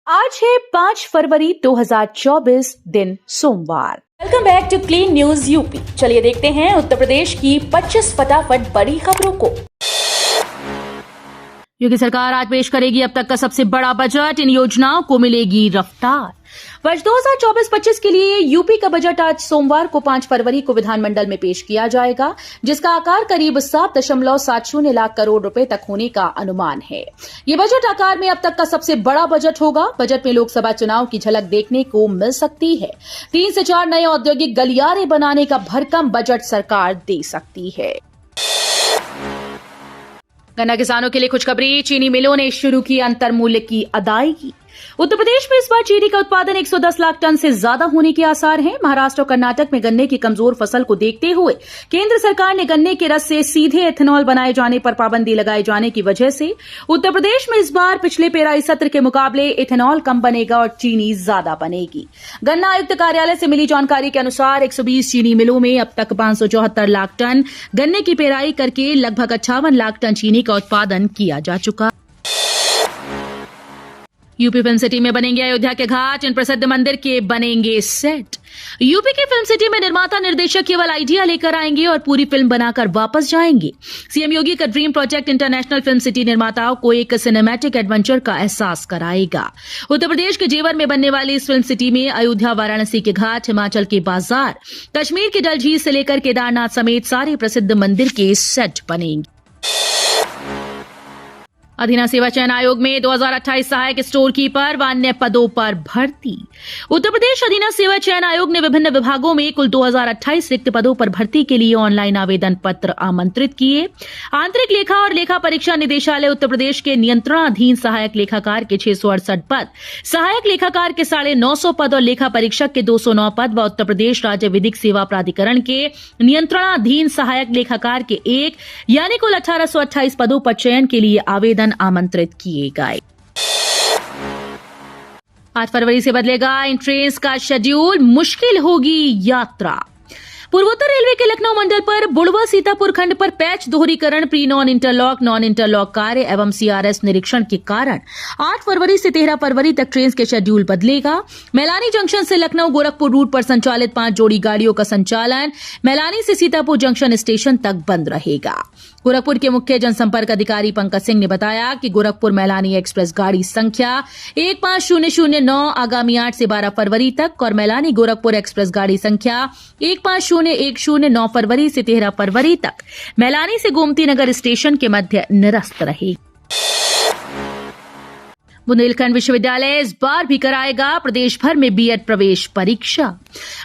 आज है 5 फरवरी 2024 दिन सोमवार। Welcome back to clean news UP. चलिए देखते हैं उत्तर प्रदेश की 25 फटाफट बड़ी खबरों को। योगी सरकार आज पेश करेगी अब तक का सबसे बड़ा बजट, इन योजनाओं को मिलेगी रफ्तार। वर्ष 2024-25 के लिए यूपी का बजट आज सोमवार को 5 फरवरी को विधानमंडल में पेश किया जाएगा, जिसका आकार करीब 7.70 लाख करोड़ रुपए तक होने का अनुमान है। ये बजट आकार में अब तक का सबसे बड़ा बजट होगा। बजट में लोकसभा चुनाव की झलक देखने को मिल सकती है। 3 से 4 नए औद्योगिक गलियारे बनाने का भरकम बजट सरकार दे सकती है। गन्ना किसानों के लिए खुशखबरी, चीनी मिलों ने शुरू की अंतर मूल्य की अदायगी। उत्तर प्रदेश में इस बार चीनी का उत्पादन 110 लाख टन से ज्यादा होने के आसार हैं। महाराष्ट्र और कर्नाटक में गन्ने की कमजोर फसल को देखते हुए केंद्र सरकार ने गन्ने के रस से सीधे एथेनॉल बनाए जाने पर पाबंदी लगाए जाने की वजह से उत्तर प्रदेश में इस बार पिछले पेराई सत्र के मुकाबले एथेनॉल कम बनेगा और चीनी ज्यादा बनेगी। गन्ना आयुक्त कार्यालय से मिली जानकारी के अनुसार 120 चीनी मिलों में अब तक 574 लाख टन गन्ने की पेराई करके लगभग 58 लाख टन चीनी का उत्पादन किया जा चुका। यूपी फिल्म सिटी में बनेंगे अयोध्या के घाट, इन प्रसिद्ध मंदिर के बनेंगे सेट। यूपी की फिल्म सिटी में निर्माता निर्देशक केवल आइडिया लेकर आएंगे और पूरी फिल्म बनाकर वापस जाएंगे। सीएम योगी का dream project international film city निर्माताओं को एक सिनेमैटिक एडवेंचर का एहसास कराएगा। उत्तर प्रदेश के जेवर में बनने वाली इस फिल्म सिटी में अयोध्या, वाराणसी के घाट, हिमाचल के बाजार, कश्मीर की डल झील से लेकर केदारनाथ समेत सारे प्रसिद्ध मंदिर के सेट बनेंगे। अधीना सेवा चयन आयोग में 2028 सहायक स्टोर कीपर व अन्य पदों पर भर्ती। उत्तर प्रदेश अधीना सेवा चयन आयोग ने विभिन्न विभागों में कुल 2028 रिक्त पदों पर भर्ती के लिए ऑनलाइन आवेदन पत्र आमंत्रित किए। आंतरिक लेखा और लेखा परीक्षा निदेशालय उत्तर प्रदेश के नियंत्रणाधीन सहायक लेखाकार के 668 पद, सहायक लेखाकार के 950 पद और लेखा परीक्षक के 209 पद व उत्तर प्रदेश राज्य विधिक सेवा प्राधिकरण के नियंत्रणाधीन सहायक लेखाकार के 1 यानी कुल 1828 पदों पर चयन के लिए आवेदन आमंत्रित किए गए। 8 फरवरी से बदलेगा इन ट्रेन्स का शेड्यूल, मुश्किल होगी यात्रा। पूर्वोत्तर रेलवे के लखनऊ मंडल पर बुड़वा सीतापुर खंड पर पैच दोहरीकरण, प्री नॉन इंटरलॉक कार्य एवं सीआरएस निरीक्षण के कारण 8 फरवरी से 13 फरवरी तक ट्रेन के शेड्यूल बदलेगा। मैलानी जंक्शन से लखनऊ गोरखपुर रूट पर संचालित 5 जोड़ी गाड़ियों का संचालन मैलानी से सीतापुर जंक्शन स्टेशन तक बंद रहेगा। गोरखपुर के मुख्य जनसंपर्क अधिकारी पंकज सिंह ने बताया कि गोरखपुर मैलानी एक्सप्रेस गाड़ी संख्या 15009 आगामी 8 से 12 फरवरी तक और मैलानी गोरखपुर एक्सप्रेस गाड़ी संख्या 15010 9 फरवरी से 13 फरवरी तक मैलानी से गोमती नगर स्टेशन के मध्य निरस्त रहेगी। बुंदेलखंड विश्वविद्यालय इस बार भी कराएगा प्रदेश भर में बीएड प्रवेश परीक्षा।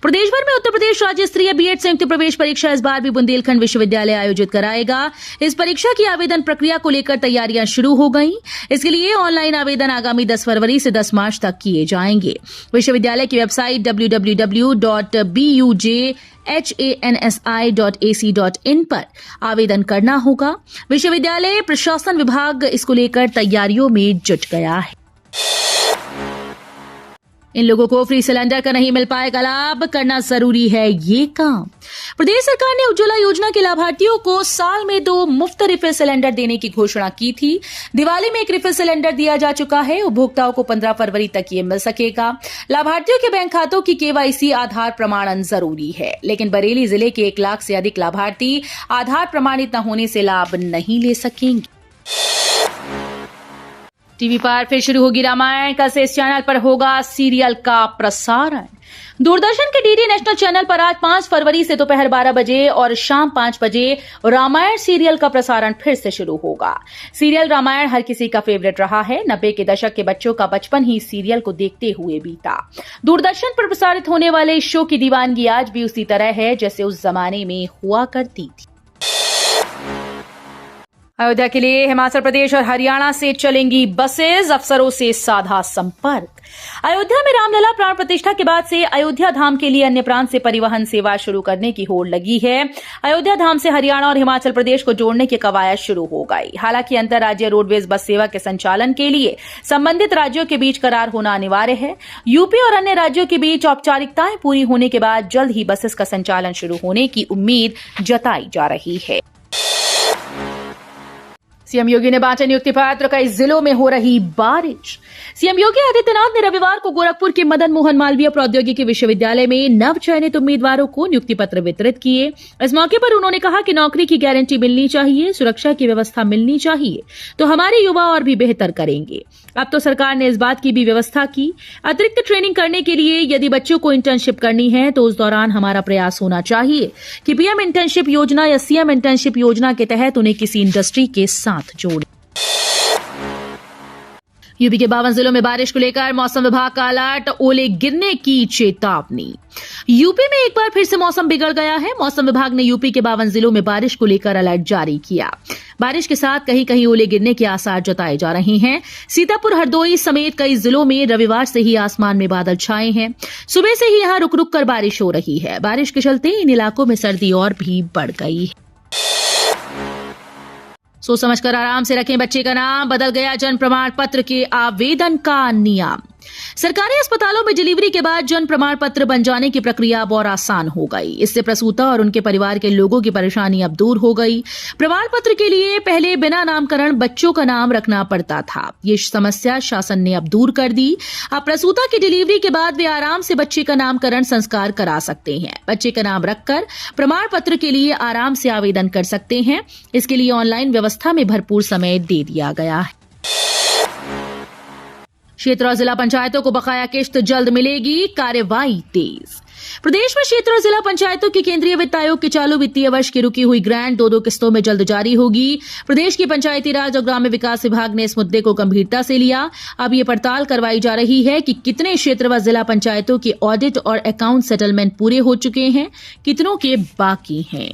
प्रदेश भर में उत्तर प्रदेश राज्य स्तरीय बीएड संयुक्त प्रवेश परीक्षा इस बार भी बुंदेलखंड विश्वविद्यालय आयोजित कराएगा। इस परीक्षा की आवेदन प्रक्रिया को लेकर तैयारियां शुरू हो गई। इसके लिए ऑनलाइन आवेदन आगामी 10 फरवरी से 10 मार्च तक किए जाएंगे। विश्वविद्यालय की वेबसाइट www.bujhansi.ac.in पर आवेदन करना होगा। विश्वविद्यालय प्रशासन विभाग इसको लेकर तैयारियों में जुट गया है। इन लोगों को फ्री सिलेंडर का नहीं मिल पाएगा लाभ, करना जरूरी है ये काम। प्रदेश सरकार ने उज्ज्वला योजना के लाभार्थियों को साल में 2 मुफ्त रिफिल सिलेंडर देने की घोषणा की थी। दिवाली में 1 रिफिल सिलेंडर दिया जा चुका है। उपभोक्ताओं को 15 फरवरी तक ये मिल सकेगा। लाभार्थियों के बैंक खातों की केवाईसी आधार प्रमाणन जरूरी है, लेकिन बरेली जिले के 1 लाख से अधिक लाभार्थी आधार प्रमाणित न होने से लाभ नहीं ले सकेंगे। टीवी पर फिर शुरू होगी रामायण। कल से इस चैनल पर होगा सीरियल का प्रसारण। दूरदर्शन के डीडी नेशनल चैनल पर आज 5 फरवरी से दोपहर 12 बजे और शाम 5 बजे रामायण सीरियल का प्रसारण फिर से शुरू होगा। सीरियल रामायण हर किसी का फेवरेट रहा है। 90 के दशक के बच्चों का बचपन ही सीरियल को देखते हुए बीता। दूरदर्शन पर प्रसारित होने वाले इस शो की दीवानगी आज भी उसी तरह है जैसे उस जमाने में हुआ करती थी। अयोध्या के लिए हिमाचल प्रदेश और हरियाणा से चलेंगी बसेस, अफसरों से साधा संपर्क। अयोध्या में रामलला प्राण प्रतिष्ठा के बाद से अयोध्या धाम के लिए अन्य प्रांत से परिवहन सेवा शुरू करने की होड़ लगी है। अयोध्या धाम से हरियाणा और हिमाचल प्रदेश को जोड़ने की कवायद शुरू हो गई। हालांकि अंतर राज्य रोडवेज बस सेवा के संचालन के लिए संबंधित राज्यों के बीच करार होना अनिवार्य है। यूपी और अन्य राज्यों के बीच औपचारिकताएं पूरी होने के बाद जल्द ही बसेस का संचालन शुरू होने की उम्मीद जताई जा रही है। सीएम योगी ने बांटे नियुक्ति पत्र, कई जिलों में हो रही बारिश। सीएम योगी आदित्यनाथ ने रविवार को गोरखपुर के मदन मोहन मालवीय प्रौद्योगिकी विश्वविद्यालय में नव चयनित उम्मीदवारों को नियुक्ति पत्र वितरित किए। इस मौके पर उन्होंने कहा कि नौकरी की गारंटी मिलनी चाहिए, सुरक्षा की व्यवस्था मिलनी चाहिए, तो हमारे युवा और भी बेहतर करेंगे। अब तो सरकार ने इस बात की भी व्यवस्था की, अतिरिक्त ट्रेनिंग करने के लिए यदि बच्चों को इंटर्नशिप करनी है तो उस दौरान हमारा प्रयास होना चाहिए कि पीएम इंटर्नशिप योजना या सीएम इंटर्नशिप योजना के तहत उन्हें किसी इंडस्ट्री के साथ जोड़े। यूपी के 52 जिलों में बारिश को लेकर मौसम विभाग का अलर्ट, ओले गिरने की चेतावनी। यूपी में एक बार फिर से मौसम बिगड़ गया है। मौसम विभाग ने यूपी के 52 जिलों में बारिश को लेकर अलर्ट जारी किया। बारिश के साथ कहीं कहीं ओले गिरने के आसार जताए जा रहे हैं। सीतापुर, हरदोई समेत कई जिलों में रविवार से ही आसमान में बादल छाए हैं। सुबह से ही यहां रुक रुक कर बारिश हो रही है। बारिश के चलते इन इलाकों में सर्दी और भी बढ़ गई है। सोच समझकर आराम से रखें बच्चे का नाम, बदल गया जन्म प्रमाण पत्र के आवेदन का नियम। सरकारी अस्पतालों में डिलीवरी के बाद जन्म प्रमाण पत्र बन जाने की प्रक्रिया अब और आसान हो गई। इससे प्रसूता और उनके परिवार के लोगों की परेशानी अब दूर हो गई। प्रमाण पत्र के लिए पहले बिना नामकरण बच्चों का नाम रखना पड़ता था। ये समस्या शासन ने अब दूर कर दी। अब प्रसूता की डिलीवरी के बाद वे आराम से बच्चे का नामकरण संस्कार करा सकते हैं। बच्चे का नाम रखकर प्रमाण पत्र के लिए आराम से आवेदन कर सकते हैं। इसके लिए ऑनलाइन व्यवस्था में भरपूर समय दे दिया गया है। क्षेत्र और जिला पंचायतों को बकाया किश्त जल्द मिलेगी, कार्यवाही तेज। प्रदेश में क्षेत्र और जिला पंचायतों की केंद्रीय वित्त आयोग के चालू वित्तीय वर्ष की रुकी हुई ग्रांट 2-2 किस्तों में जल्द जारी होगी। प्रदेश की पंचायती राज और ग्राम्य विकास विभाग ने इस मुद्दे को गंभीरता से लिया। अब ये पड़ताल करवाई जा रही है कि कितने क्षेत्र व जिला पंचायतों के ऑडिट और अकाउंट सेटलमेंट पूरे हो चुके हैं, कितनों के बाकी हैं।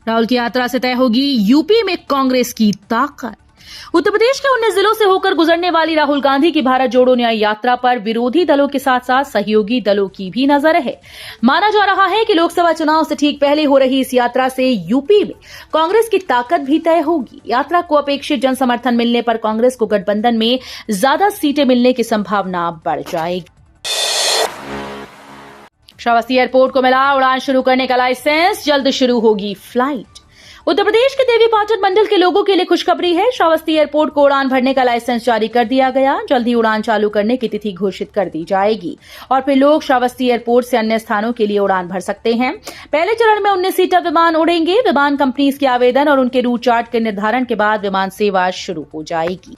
राहुल की यात्रा से तय होगी यूपी में कांग्रेस की ताकत। उत्तर प्रदेश के 19 जिलों से होकर गुजरने वाली राहुल गांधी की भारत जोड़ो न्याय यात्रा पर विरोधी दलों के साथ साथ सहयोगी दलों की भी नजर है। माना जा रहा है कि लोकसभा चुनाव से ठीक पहले हो रही इस यात्रा से यूपी में कांग्रेस की ताकत भी तय होगी। यात्रा को अपेक्षित जन समर्थन मिलने पर कांग्रेस को गठबंधन में ज्यादा सीटें मिलने की संभावना बढ़ जाएगी। श्रावस्ती एयरपोर्ट को मिला उड़ान शुरू करने का लाइसेंस, जल्द शुरू होगी फ्लाइट। उत्तर प्रदेश के देवी पाटन मंडल के लोगों के लिए खुशखबरी है। श्रावस्ती एयरपोर्ट को उड़ान भरने का लाइसेंस जारी कर दिया गया। जल्द ही उड़ान चालू करने की तिथि घोषित कर दी जाएगी और फिर लोग श्रावस्ती एयरपोर्ट से अन्य स्थानों के लिए उड़ान भर सकते हैं। पहले चरण में 19 सीटर विमान उड़ेंगे। विमान कंपनीज के आवेदन और उनके रूट चार्ट के निर्धारण के बाद विमान सेवा शुरू हो जाएगी।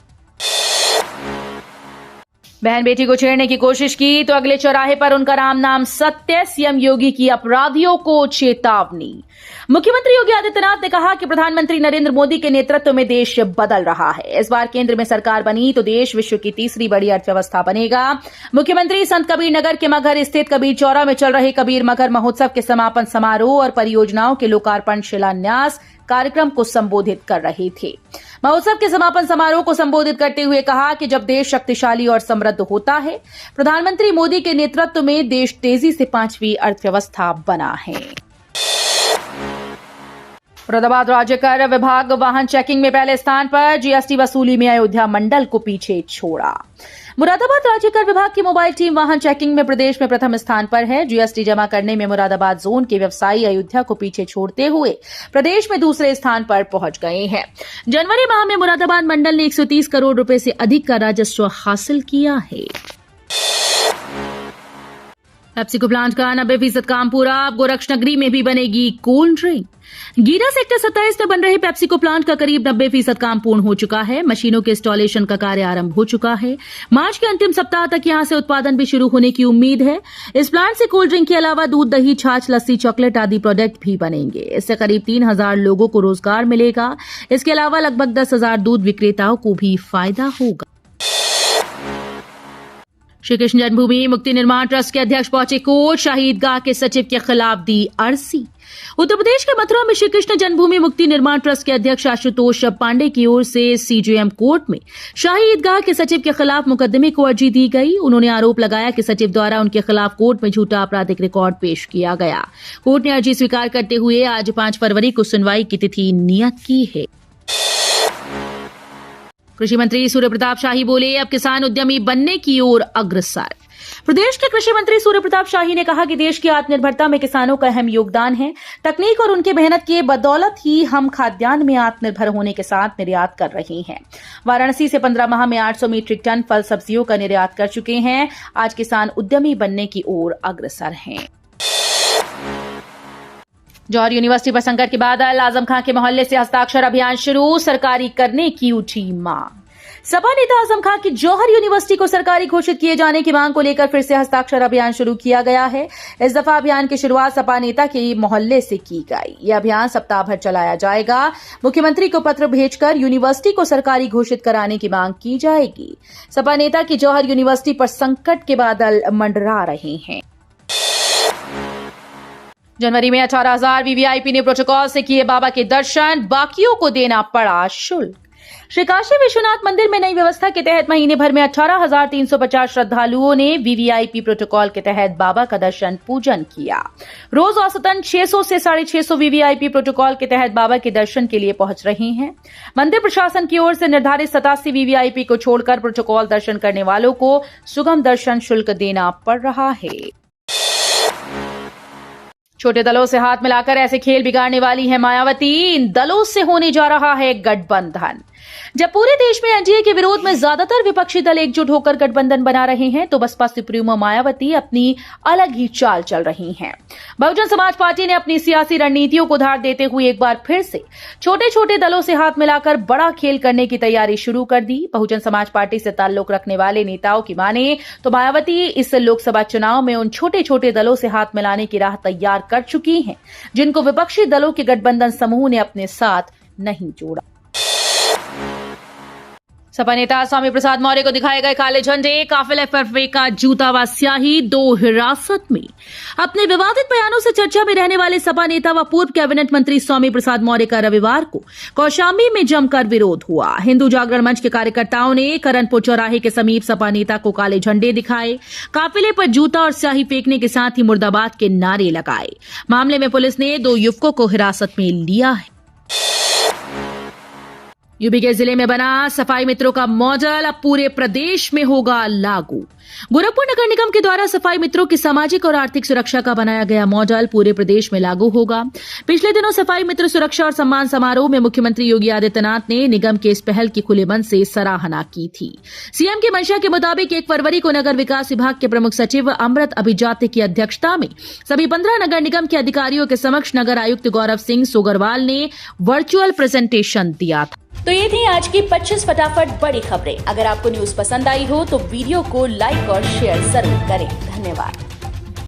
बहन बेटी को छेड़ने की कोशिश की तो अगले चौराहे पर उनका राम नाम सत्य। सीएम योगी की अपराधियों को चेतावनी। मुख्यमंत्री योगी आदित्यनाथ ने कहा कि प्रधानमंत्री नरेंद्र मोदी के नेतृत्व में देश बदल रहा है। इस बार केंद्र में सरकार बनी तो देश विश्व की तीसरी बड़ी अर्थव्यवस्था बनेगा। मुख्यमंत्री संत कबीर नगर के मगहर स्थित कबीर चौरा में चल रहे कबीर मगहर महोत्सव के समापन समारोह और परियोजनाओं के लोकार्पण शिलान्यास कार्यक्रम को संबोधित कर रहे थे। महोत्सव के समापन समारोह को संबोधित करते हुए कहा कि जब देश शक्तिशाली और समृद्ध होता है, प्रधानमंत्री मोदी के नेतृत्व में देश तेजी से 5वीं अर्थव्यवस्था बना है। मुरादाबाद राज्य कर विभाग वाहन चेकिंग में पहले स्थान पर, जीएसटी वसूली में अयोध्या मंडल को पीछे छोड़ा। मुरादाबाद राज्य कर विभाग की मोबाइल टीम वाहन चेकिंग में प्रदेश में प्रथम स्थान पर है। जीएसटी जमा करने में मुरादाबाद जोन के व्यवसायी अयोध्या को पीछे छोड़ते हुए प्रदेश में दूसरे स्थान पर पहुंच गए हैं। जनवरी माह में मुरादाबाद मंडल ने 130 करोड़ रुपए से अधिक का राजस्व हासिल किया है। पेप्सिको प्लांट का 90% काम पूरा। अब गोरक्षनगरी में भी बनेगी कोल्ड ड्रिंक। गीरा सेक्टर 27 में बन रहे पेप्सिको प्लांट का करीब 90% काम पूर्ण हो चुका है। मशीनों के इंस्टॉलेशन का कार्य आरंभ हो चुका है। मार्च के अंतिम सप्ताह तक यहां से उत्पादन भी शुरू होने की उम्मीद है। इस प्लांट से कोल्ड ड्रिंक के अलावा दूध, दही, छाछ, लस्सी, चॉकलेट आदि प्रोडक्ट भी बनेंगे। इससे करीब 3000 लोगों को रोजगार मिलेगा। इसके अलावा लगभग 10,000 दूध विक्रेताओं को भी फायदा होगा। श्री कृष्ण जन्मभूमि मुक्ति निर्माण ट्रस्ट के अध्यक्ष पहुंचे कोर्ट। शाही ईदगाह के सचिव के खिलाफ दी अर्जी। उत्तर प्रदेश के मथुरा में श्री कृष्ण जन्मभूमि मुक्ति निर्माण ट्रस्ट के अध्यक्ष आशुतोष पांडे की ओर से सीजेएम कोर्ट में शाही ईदगाह के सचिव के खिलाफ मुकदमे को अर्जी दी गई। उन्होंने आरोप लगाया कि सचिव द्वारा उनके खिलाफ कोर्ट में झूठा आपराधिक रिकॉर्ड पेश किया गया। कोर्ट ने अर्जी स्वीकार करते हुए आज 5 फरवरी को सुनवाई की तिथि नियत की है। कृषि मंत्री सूर्य प्रताप शाही बोले, अब किसान उद्यमी बनने की ओर अग्रसर। प्रदेश के कृषि मंत्री सूर्य प्रताप शाही ने कहा कि देश की आत्मनिर्भरता में किसानों का अहम योगदान है। तकनीक और उनके मेहनत के बदौलत ही हम खाद्यान्न में आत्मनिर्भर होने के साथ निर्यात कर रहे हैं। वाराणसी से 15 माह में 800 मीट्रिक टन फल सब्जियों का निर्यात कर चुके हैं। आज किसान उद्यमी बनने की ओर अग्रसर हैं। जौहर यूनिवर्सिटी पर संकट के बादल, आजम खां के मोहल्ले से हस्ताक्षर अभियान शुरू, सरकारी करने की उठी मांग। सपा नेता आजम खां की जौहर यूनिवर्सिटी को सरकारी घोषित किए जाने की मांग को लेकर फिर से हस्ताक्षर अभियान शुरू किया गया है। इस दफा अभियान की शुरुआत सपा नेता के मोहल्ले से की गई। यह अभियान सप्ताह भर चलाया जाएगा। मुख्यमंत्री को पत्र भेजकर यूनिवर्सिटी को सरकारी घोषित कराने की मांग की जाएगी। सपा नेता की जौहर यूनिवर्सिटी पर संकट के बादल मंडरा रहे हैं। जनवरी में 18,000 वीवीआईपी ने प्रोटोकॉल से किए बाबा के दर्शन, बाकियों को देना पड़ा शुल्क। श्री काशी विश्वनाथ मंदिर में नई व्यवस्था के तहत महीने भर में 18,350 श्रद्धालुओं ने वीवीआईपी प्रोटोकॉल के तहत बाबा का दर्शन पूजन किया। रोज औसतन 600 से 650 वीवीआईपी प्रोटोकॉल के तहत बाबा के दर्शन के लिए पहुंच रहे हैं। मंदिर प्रशासन की ओर से निर्धारित 87 वीवीआईपी को छोड़कर प्रोटोकॉल दर्शन करने वालों को सुगम दर्शन शुल्क देना पड़ रहा है। छोटे दलों से हाथ मिलाकर ऐसे खेल बिगाड़ने वाली है मायावती। इन दलों से होने जा रहा है गठबंधन। जब पूरे देश में एनडीए के विरोध में ज्यादातर विपक्षी दल एकजुट होकर गठबंधन बना रहे हैं, तो बसपा सुप्रीमो मायावती अपनी अलग ही चाल चल रही हैं। बहुजन समाज पार्टी ने अपनी सियासी रणनीतियों को धार देते हुए एक बार फिर से छोटे छोटे दलों से हाथ मिलाकर बड़ा खेल करने की तैयारी शुरू कर दी। बहुजन समाज पार्टी से ताल्लुक रखने वाले नेताओं की माने तो मायावती इस लोकसभा चुनाव में उन छोटे छोटे दलों से हाथ मिलाने की राह तैयार कर चुकी हैं, जिनको विपक्षी दलों के गठबंधन समूह ने अपने साथ नहीं जोड़ा। सपा नेता स्वामी प्रसाद मौर्य को दिखाए गए काले झंडे, काफिले पर फेंका जूता व स्याही, 2 हिरासत में। अपने विवादित बयानों से चर्चा में रहने वाले सपा नेता व पूर्व कैबिनेट मंत्री स्वामी प्रसाद मौर्य का रविवार को कौशाम्बी में जमकर विरोध हुआ। हिंदू जागरण मंच के कार्यकर्ताओं ने करनपुर चौराहे के समीप सपा नेता को काले झंडे दिखाए, काफिले पर जूता और स्याही फेंकने के साथ ही मुर्दाबाद के नारे लगाए। मामले में पुलिस ने 2 युवकों को हिरासत में लिया है। यूपी के जिले में बना सफाई मित्रों का मॉडल अब पूरे प्रदेश में होगा लागू। गोरखपुर नगर निगम के द्वारा सफाई मित्रों की सामाजिक और आर्थिक सुरक्षा का बनाया गया मॉडल पूरे प्रदेश में लागू होगा। पिछले दिनों सफाई मित्र सुरक्षा और सम्मान समारोह में मुख्यमंत्री योगी आदित्यनाथ ने निगम के इस पहल की खुले मन से सराहना की थी। सीएम की मंशा के मुताबिक 1 फरवरी को नगर विकास विभाग के प्रमुख सचिव अमृत अभिजाते की अध्यक्षता में सभी 15 नगर निगम के अधिकारियों के समक्ष नगर आयुक्त गौरव सिंह सोगरवाल ने वर्चुअल प्रेजेंटेशन दिया था। तो ये थी आज की 25 फटाफट बड़ी खबरें। अगर आपको न्यूज पसंद आई हो तो वीडियो को लाइक और शेयर जरूर करें। धन्यवाद।